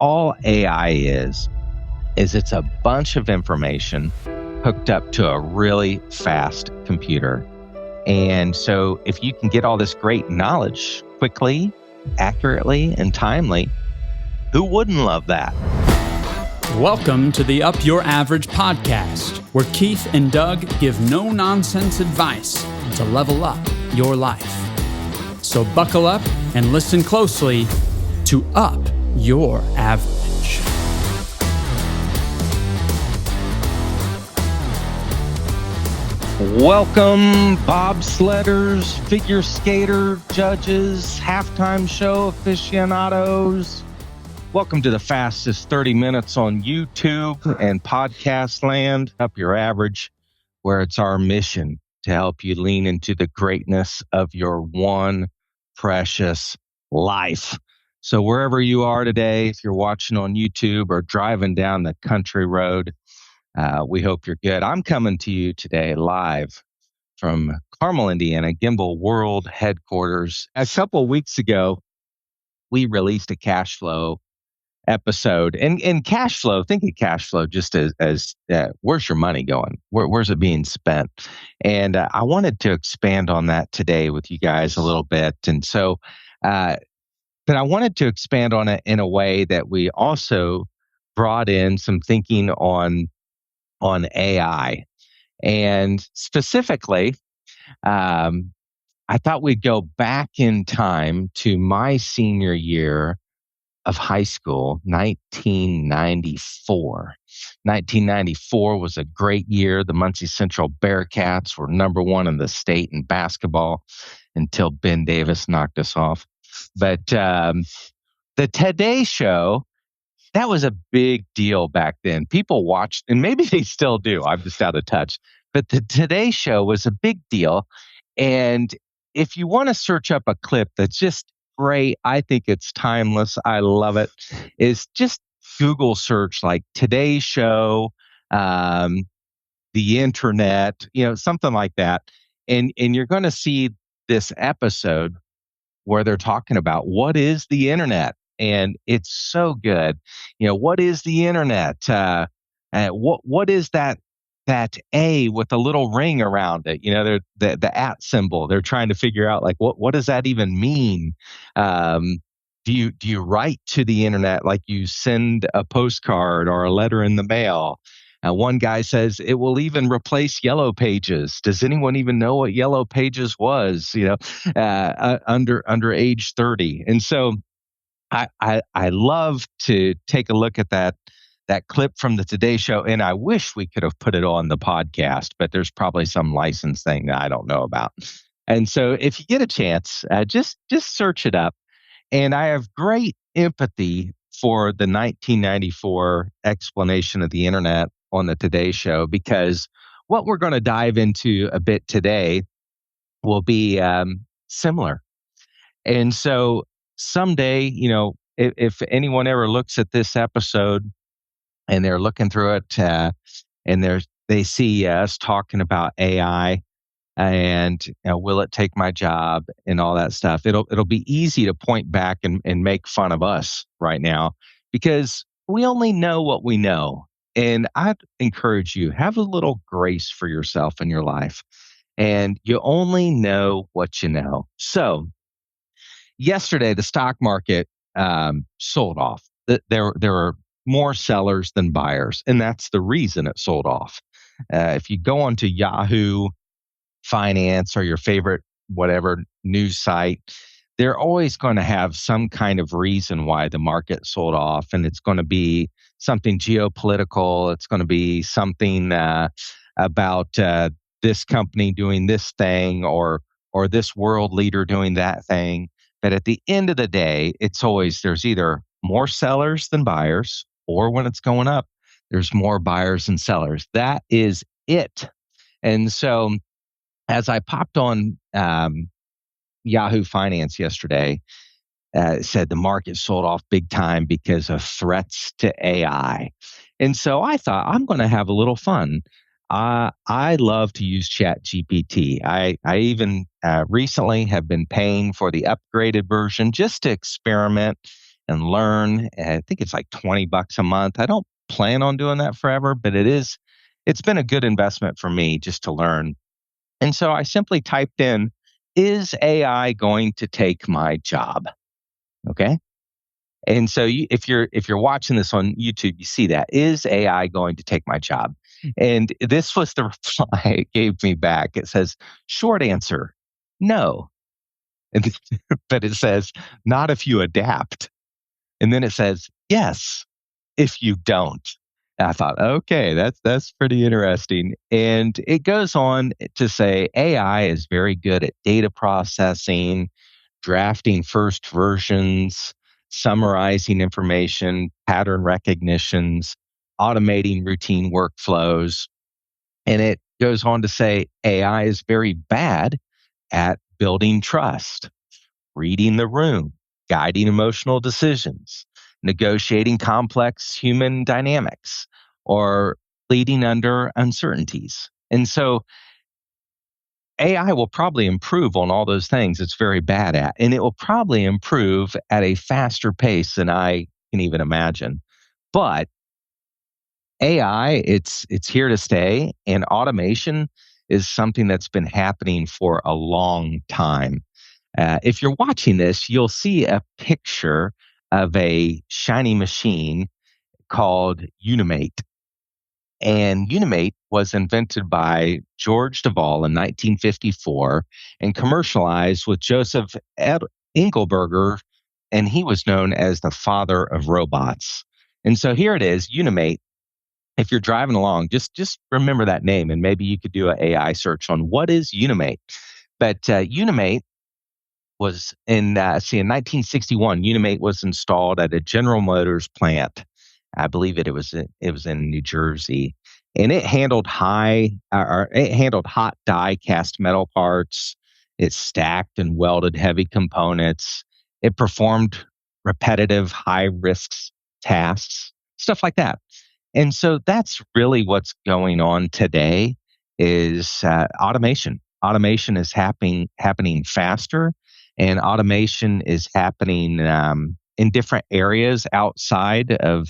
all AI is it's a bunch of information hooked up to a really fast computer. And so if you can get all this great knowledge quickly, accurately, and timely, who wouldn't love that? Welcome to the Up Your Average podcast, where Keith and Doug give no-nonsense advice to level up your life. So buckle up and listen closely to Up Your Average. Welcome, bobsledders, figure skater judges, halftime show aficionados. Welcome to the fastest 30 minutes on YouTube and podcast land, Up Your Average, where it's our mission to help you lean into the greatness of your one precious life. So wherever you are today, if you're watching on YouTube or driving down the country road, we hope you're good. I'm coming to you today live from Carmel, Indiana, Gimbal World Headquarters. A couple of weeks ago, we released a cash flow episode. And cash flow, think of cash flow just as where's your money going? Where's it being spent? And I wanted to expand on that today with you guys a little bit. And so, but I wanted to expand on it in a way that we also brought in some thinking on AI. And specifically, I thought we'd go back in time to my senior year of high school, 1994. 1994 was a great year. The Muncie Central Bearcats were number one in the state in basketball until Ben Davis knocked us off. But the Today Show, that was a big deal back then. People watched, and maybe they still do. I'm just out of touch. But the Today Show was a big deal. And if you want to search up a clip that's just great, I think it's timeless, I love it, is just Google search like Today Show, the internet, something like that. And you're going to see this episode where they're talking about what is the internet. And it's so good. What is the internet? What is that A with a little ring around it? The at symbol. They're trying to figure out like what does that even mean? Do you write to the internet like you send a postcard or a letter in the mail? One guy says it will even replace Yellow Pages. Does anyone even know what Yellow Pages was? Under age 30, and so. I love to take a look at that clip from the Today Show, and I wish we could have put it on the podcast, but there's probably some license thing that I don't know about. And so if you get a chance, just search it up. And I have great empathy for the 1994 explanation of the internet on the Today Show, because what we're going to dive into a bit today will be similar. And so someday, if anyone ever looks at this episode and they're looking through it and they see us talking about AI and will it take my job and all that stuff, it'll be easy to point back and make fun of us right now because we only know what we know. And I'd encourage you, have a little grace for yourself in your life. And you only know what you know. So yesterday, the stock market sold off. There were more sellers than buyers, and that's the reason it sold off. If you go onto Yahoo Finance or your favorite whatever news site, they're always going to have some kind of reason why the market sold off, and it's going to be something geopolitical. It's going to be something about this company doing this thing or this world leader doing that thing. But at the end of the day, there's either more sellers than buyers, or when it's going up, there's more buyers than sellers. That is it. And so as I popped on Yahoo Finance yesterday, it said the market sold off big time because of threats to AI. And so I thought, I'm going to have a little fun. I love to use ChatGPT. I even recently have been paying for the upgraded version just to experiment and learn. And I think it's like $20 a month. I don't plan on doing that forever, but it's been a good investment for me just to learn. And so I simply typed in, is AI going to take my job? Okay. And so if you're watching this on YouTube, you see that, is AI going to take my job? And this was the reply it gave me back. It says, short answer, no. And, but it says, not if you adapt. And then it says, yes, if you don't. And I thought, okay, that's pretty interesting. And it goes on to say AI is very good at data processing, drafting first versions, summarizing information, pattern recognitions, automating routine workflows. And it goes on to say AI is very bad at building trust, reading the room, guiding emotional decisions, negotiating complex human dynamics, or leading under uncertainties. And so AI will probably improve on all those things it's very bad at, and it will probably improve at a faster pace than I can even imagine. But AI, it's here to stay, and automation is something that's been happening for a long time. If you're watching this, you'll see a picture of a shiny machine called Unimate. And Unimate was invented by George Devol in 1954 and commercialized with Joseph Engelberger, and he was known as the father of robots. And so here it is, Unimate. If you're driving along, just remember that name, and maybe you could do an AI search on what is Unimate. But Unimate was in 1961. Unimate was installed at a General Motors plant. I believe it was in New Jersey, and it handled it handled hot die cast metal parts. It stacked and welded heavy components. It performed repetitive high risks tasks, stuff like that. And so that's really what's going on today is automation. Automation is happening faster, and automation is happening in different areas outside of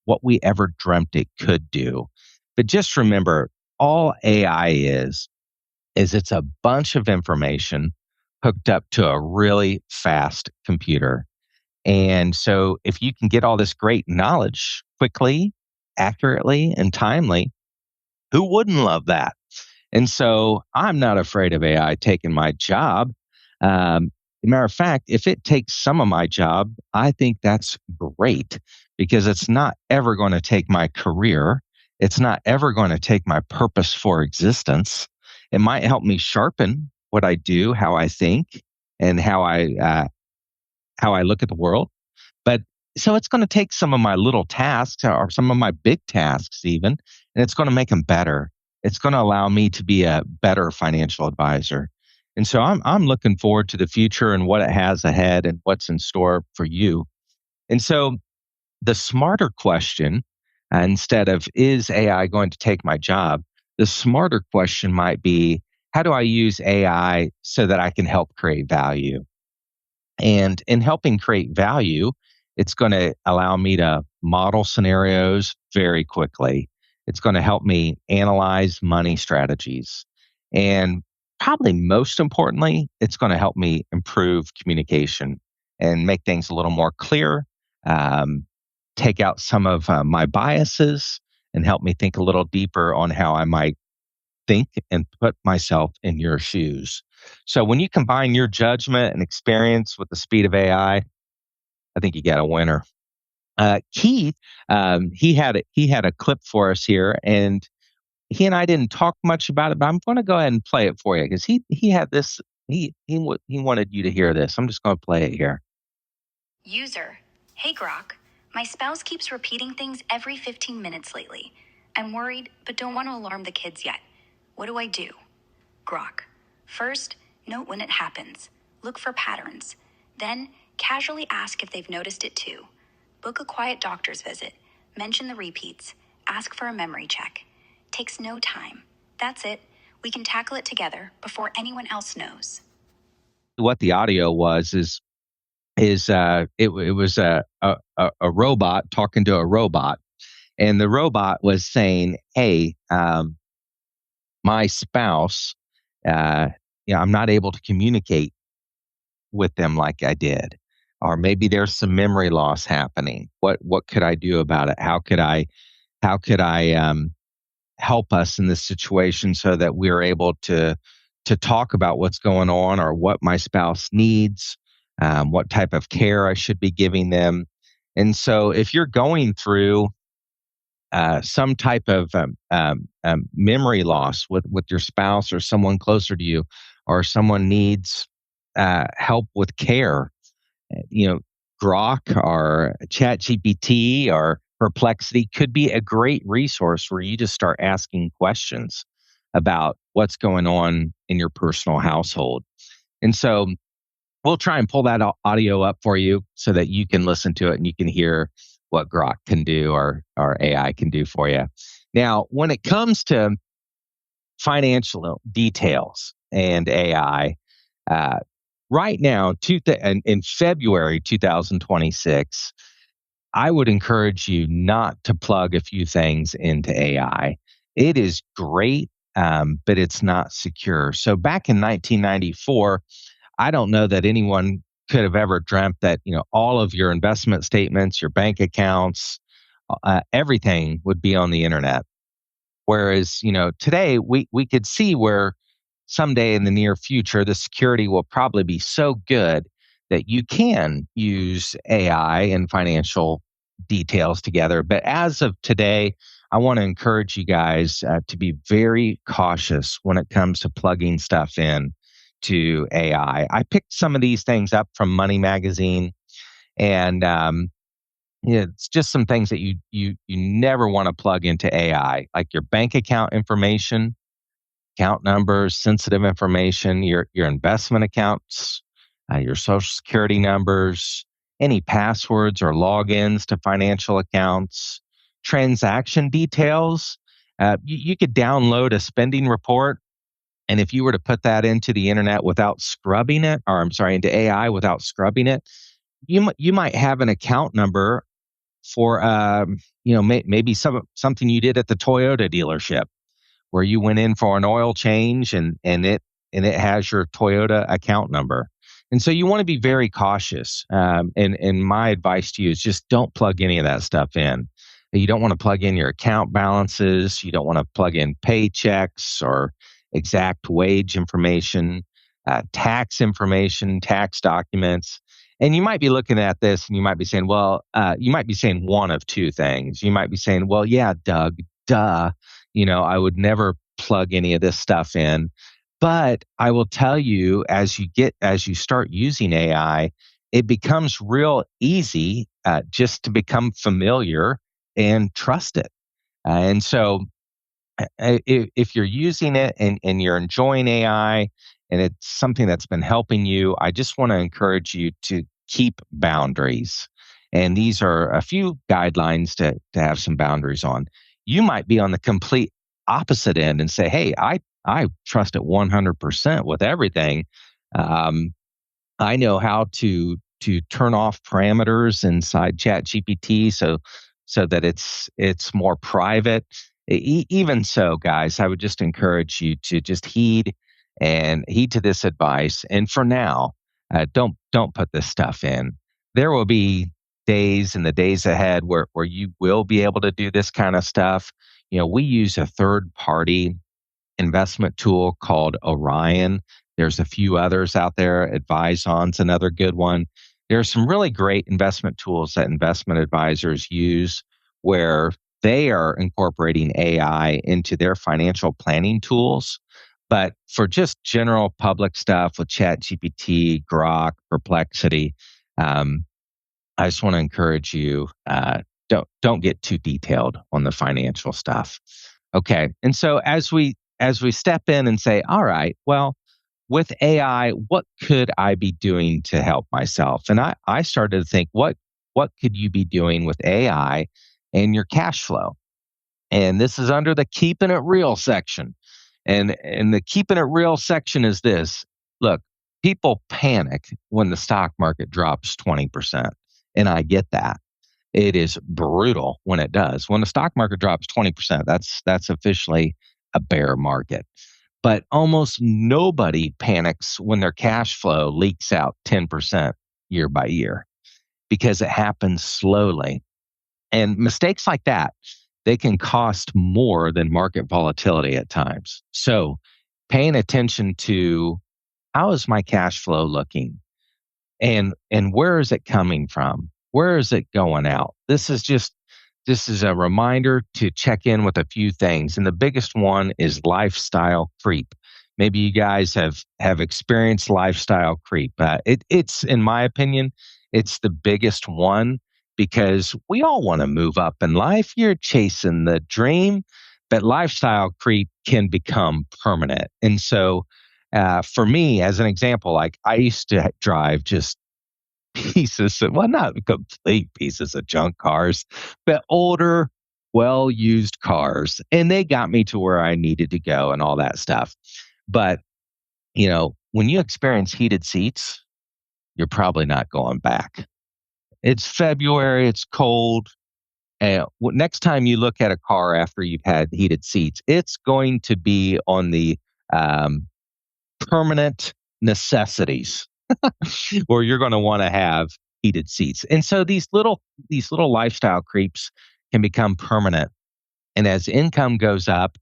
what we ever dreamt it could do. But just remember, all AI is it's a bunch of information hooked up to a really fast computer. And so if you can get all this great knowledge quickly, accurately, and timely, who wouldn't love that? And so I'm not afraid of AI taking my job. Matter of fact, if it takes some of my job, I think that's great because it's not ever going to take my career. It's not ever going to take my purpose for existence. It might help me sharpen what I do, how I think, and how I look at the world. But so it's going to take some of my little tasks or some of my big tasks even, and it's going to make them better. It's going to allow me to be a better financial advisor. And so I'm looking forward to the future and what it has ahead and what's in store for you. And so the smarter question, instead of is AI going to take my job, the smarter question might be, how do I use AI so that I can help create value? And in helping create value, it's going to allow me to model scenarios very quickly. It's going to help me analyze money strategies. And probably most importantly, it's going to help me improve communication and make things a little more clear, um, take out some of my biases, and help me think a little deeper on how I might think and put myself in your shoes. So when you combine your judgment and experience with the speed of AI, I think you got a winner. Keith, he had a clip for us here, and he and I didn't talk much about it, but I'm going to go ahead and play it for you because he had this. He wanted you to hear this. I'm just going to play it here. User, hey Grok, my spouse keeps repeating things every 15 minutes lately. I'm worried, but don't want to alarm the kids yet. What do I do? Grok, first, note when it happens. Look for patterns. Then, casually ask if they've noticed it too. Book a quiet doctor's visit. Mention the repeats. Ask for a memory check. Takes no time. That's it. We can tackle it together before anyone else knows. What the audio was is it was a robot talking to a robot, and the robot was saying, "Hey, my spouse, uh, I'm not able to communicate with them like I did, or maybe there's some memory loss happening. What could I do about it? How could I help us in this situation so that we're able to talk about what's going on or what my spouse needs, what type of care I should be giving them." And so, if you're going through some type of memory loss with your spouse or someone closer to you, or someone needs help with care, you know, Grok or ChatGPT or Perplexity could be a great resource where you just start asking questions about what's going on in your personal household. And so we'll try and pull that audio up for you so that you can listen to it and you can hear what Grok can do or AI can do for you. Now, when it comes to financial details and AI, uh, right now, in February 2026, I would encourage you not to plug a few things into AI. It is great, but it's not secure. So back in 1994, I don't know that anyone could have ever dreamt that all of your investment statements, your bank accounts, everything would be on the internet. Whereas, today we could see where someday in the near future, the security will probably be so good that you can use AI and financial details together. But as of today, I want to encourage you guys to be very cautious when it comes to plugging stuff in to AI. I picked some of these things up from Money Magazine, and it's just some things that you never want to plug into AI, like your bank account information, account numbers, sensitive information, your investment accounts, your social security numbers, any passwords or logins to financial accounts, transaction details. You could download a spending report, and if you were to put that into the internet without scrubbing it, or I'm sorry, into AI without scrubbing it, you might have an account number for maybe something you did at the Toyota dealership, where you went in for an oil change, and it has your Toyota account number. And so you want to be very cautious. And my advice to you is just don't plug any of that stuff in. You don't want to plug in your account balances. You don't want to plug in paychecks or exact wage information, tax information, tax documents. And you might be looking at this and you might be saying, well, you might be saying one of two things. You might be saying, well, yeah, Doug, duh. I would never plug any of this stuff in. But I will tell you, as you start using AI, it becomes real easy just to become familiar and trust it. And so if you're using it and you're enjoying AI and it's something that's been helping you, I just want to encourage you to keep boundaries. And these are a few guidelines to have some boundaries on. You might be on the complete opposite end and say, hey, I trust it 100% with everything. Um, I know how to turn off parameters inside ChatGPT so that it's more private. Even so, guys, I would just encourage you to just heed to this advice. And for now, don't put this stuff in. There will be days in the days ahead where you will be able to do this kind of stuff. We use a third party investment tool called Orion. There's a few others out there. Advison's another good one. There's some really great investment tools that investment advisors use where they are incorporating AI into their financial planning tools. But for just general public stuff with ChatGPT, Grok, Perplexity, I just want to encourage you, don't get too detailed on the financial stuff. Okay. And so as we step in and say, all right, well, with AI, what could I be doing to help myself? And I started to think, what could you be doing with AI and your cash flow? And this is under the keeping it real section. And the keeping it real section is this. Look, people panic when the stock market drops 20%. And I get that. It is brutal when it does. When the stock market drops 20%, that's officially a bear market. But almost nobody panics when their cash flow leaks out 10% year by year because it happens slowly. And mistakes like that, they can cost more than market volatility at times. So paying attention to how is my cash flow looking? And where is it coming from? Where is it going out? This is a reminder to check in with a few things, and the biggest one is lifestyle creep. Maybe you guys have experienced lifestyle creep. It's in my opinion, it's the biggest one because we all want to move up in life. You're chasing the dream, but lifestyle creep can become permanent. And so for me, as an example, like I used to drive just well, not complete pieces of junk cars, but older, well used cars. And they got me to where I needed to go and all that stuff. But, when you experience heated seats, you're probably not going back. It's February, it's cold. And next time you look at a car after you've had heated seats, it's going to be on the um, permanent necessities where you're going to want to have heated seats. And so these little lifestyle creeps can become permanent. And as income goes up,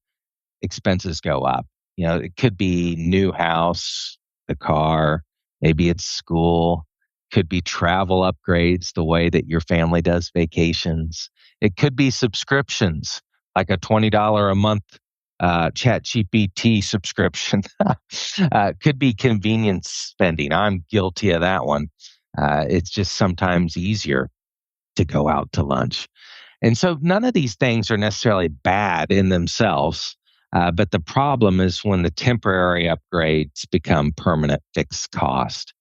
expenses go up. It could be new house, the car, maybe it's school, could be travel upgrades, the way that your family does vacations. It could be subscriptions, like a $20 a month chat GPT subscription. Could be convenience spending. I'm guilty of that one. It's just sometimes easier to go out to lunch. And so none of these things are necessarily bad in themselves. But the problem is when the temporary upgrades become permanent fixed cost.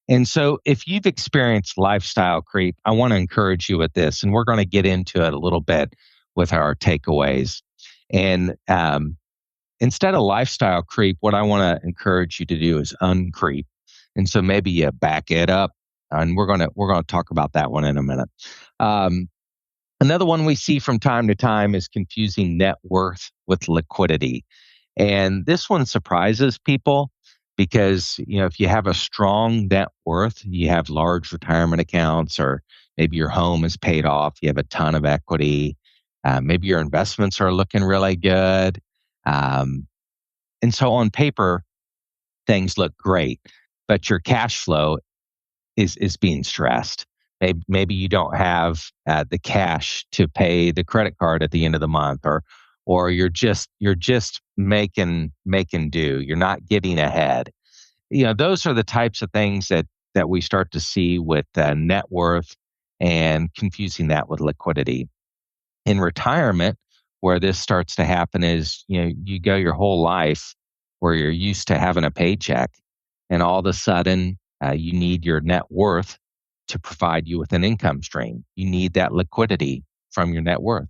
And so if you've experienced lifestyle creep, I want to encourage you with this, and we're going to get into it a little bit with our takeaways. And instead of lifestyle creep, what I want to encourage you to do is uncreep. And so maybe you back it up, and we're gonna talk about that one in a minute. Um, Another one we see from time to time is confusing net worth with liquidity. And this one surprises people because, if you have a strong net worth, you have large retirement accounts, or maybe your home is paid off, you have a ton of equity, maybe your investments are looking really good. Um, and so on paper, things look great, but your cash flow is being stressed. Maybe you don't have the cash to pay the credit card at the end of the month, or you're just making do. You're not getting ahead. Those are the types of things that we start to see with net worth and confusing that with liquidity. In retirement, where this starts to happen is, you go your whole life where you're used to having a paycheck, and all of a sudden you need your net worth to provide you with an income stream. You need that liquidity from your net worth.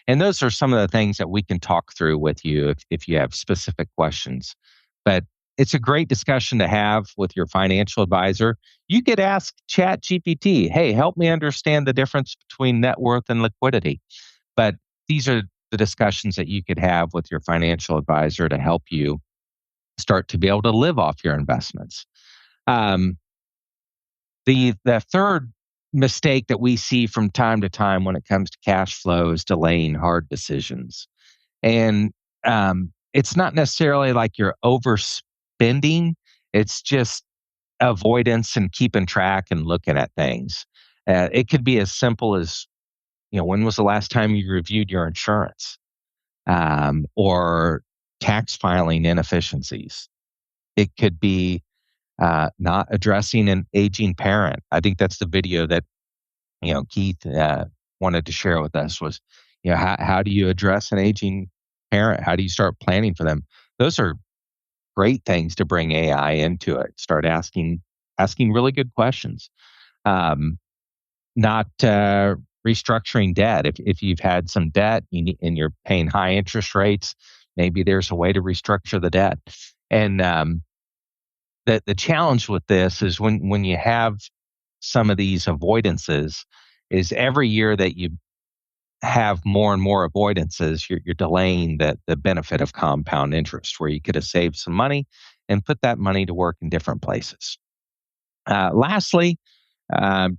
And those are some of the things that we can talk through with you if you have specific questions. But it's a great discussion to have with your financial advisor. You could ask Chat GPT, hey, help me understand the difference between net worth and liquidity. But these are the discussions that you could have with your financial advisor to help you start to be able to live off your investments. The third mistake that we see from time to time when it comes to cash flow is delaying hard decisions. And it's not necessarily like you're overspending, it's just avoidance and keeping track and looking at things. It could be as simple as, when was the last time you reviewed your insurance, or tax filing inefficiencies? It could be not addressing an aging parent. I think that's the video that Keith wanted to share with us was, how do you address an aging parent? How do you start planning for them? Those are great things to bring AI into it. Start asking really good questions. Not restructuring debt. If you've had some debt and you're paying high interest rates, maybe there's a way to restructure the debt. And the challenge with this is when you have some of these avoidances, is every year that you have more and more avoidances, you're delaying the benefit of compound interest, where you could have saved some money and put that money to work in different places. Lastly,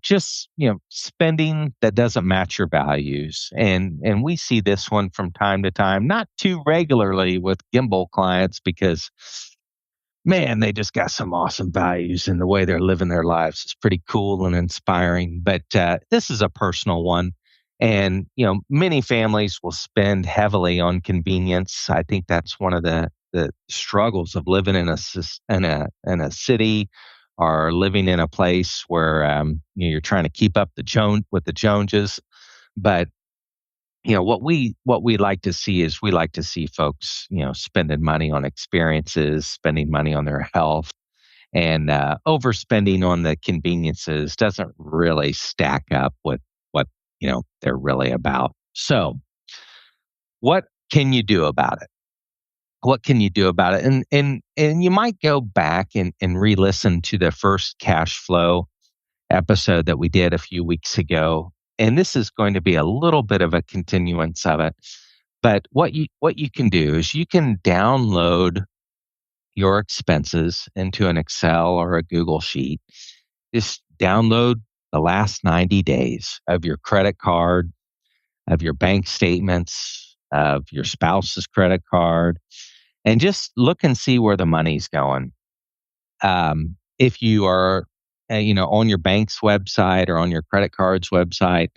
just spending that doesn't match your values, and we see this one from time to time, not too regularly with Gimbal clients, because man, they just got some awesome values, and the way they're living their lives is pretty cool and inspiring. But this is a personal one. And, many families will spend heavily on convenience. I think that's one of the struggles of living in a city, or living in a place where you're trying to keep up with the Joneses. But what we like to see is, we like to see folks spending money on experiences, spending money on their health, and overspending on the conveniences doesn't really stack up with what they're really about. So what can you do about it? What can you do about it? And you might go back and re-listen to the first cash flow episode that we did a few weeks ago. And this is going to be a little bit of a continuance of it. But what you can do is, you can download your expenses into an Excel or a Google sheet. Just download the last 90 days of your credit card, of your bank statements, of your spouse's credit card, and just look and see where the money's going. If you are, on your bank's website or on your credit card's website,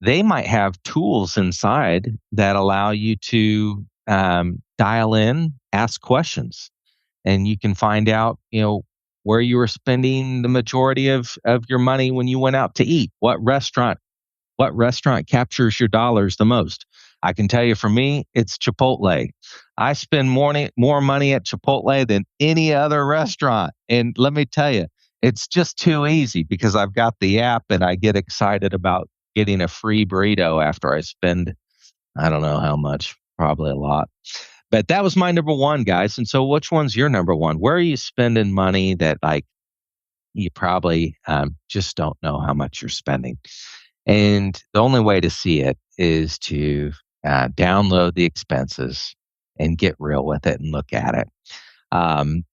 they might have tools inside that allow you to dial in, ask questions, and you can find out, where you were spending the majority of your money when you went out to eat. What restaurant captures your dollars the most? I can tell you, for me, it's Chipotle. I spend more money at Chipotle than any other restaurant. And let me tell you, it's just too easy, because I've got the app and I get excited about getting a free burrito after I spend, I don't know how much, probably a lot. But that was my number one, guys. And so which one's your number one? Where are you spending money that, like, you probably just don't know how much you're spending? And the only way to see it is to download the expenses and get real with it and look at it. Um,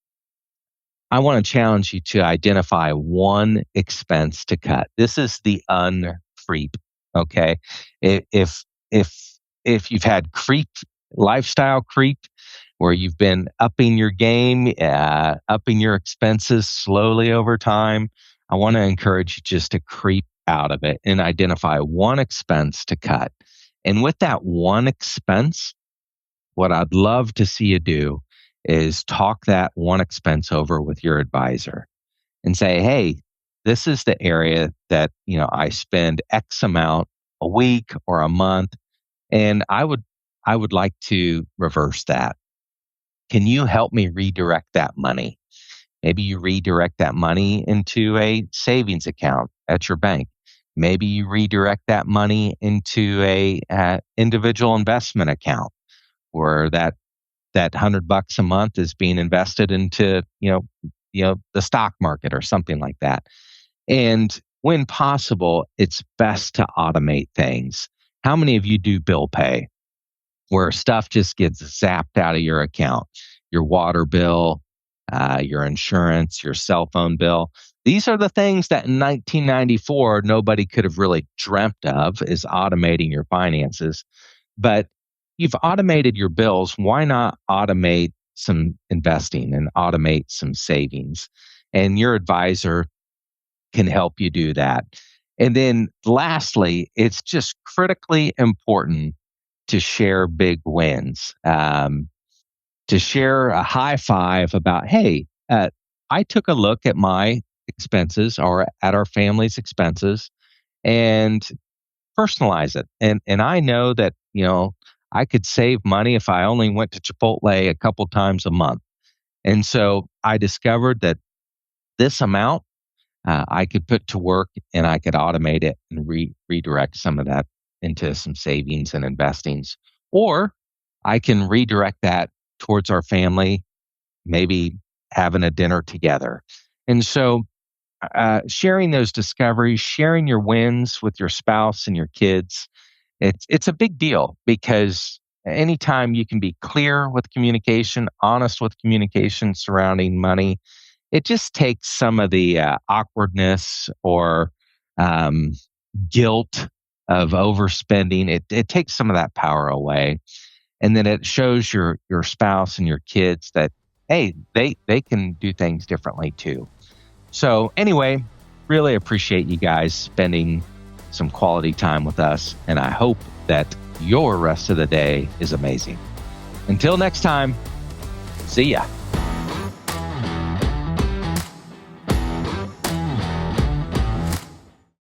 I want to challenge you to identify one expense to cut. This is the uncreep. Okay, if you've had lifestyle creep, where you've been upping your game, upping your expenses slowly over time, I want to encourage you just to creep out of it and identify one expense to cut. And with that one expense, what I'd love to see you do is talk that one expense over with your advisor and say, hey, this is the area that, I spend X amount a week or a month, and I would like to reverse that. Can you help me redirect that money? Maybe you redirect that money into a savings account at your bank. Maybe you redirect that money into a individual investment account, where that $100 a month is being invested into the stock market or something like that. And when possible, it's best to automate things. How many of you do bill pay, where stuff just gets zapped out of your account? Your water bill, your insurance, your cell phone bill. These are the things that in 1994 nobody could have really dreamt of, is automating your finances. But you've automated your bills. Why not automate some investing and automate some savings? And your advisor can help you do that. And then lastly, it's just critically important to share big wins, to share a high five about, hey, I took a look at my expenses, or at our family's expenses, and personalize it. And I know that, I could save money if I only went to Chipotle a couple times a month. And so I discovered that this amount I could put to work, and I could automate it and redirect some of that into some savings and investings. Or I can redirect that towards our family, maybe having a dinner together. And so sharing those discoveries, sharing your wins with your spouse and your kids, it's a big deal, because anytime you can be clear with communication, honest with communication surrounding money, it just takes some of the awkwardness or um, guilt of overspending. It takes some of that power away, and then it shows your spouse and your kids that, hey, they can do things differently too. So anyway, really appreciate you guys spending some quality time with us, and I hope that your rest of the day is amazing. Until next time, see ya.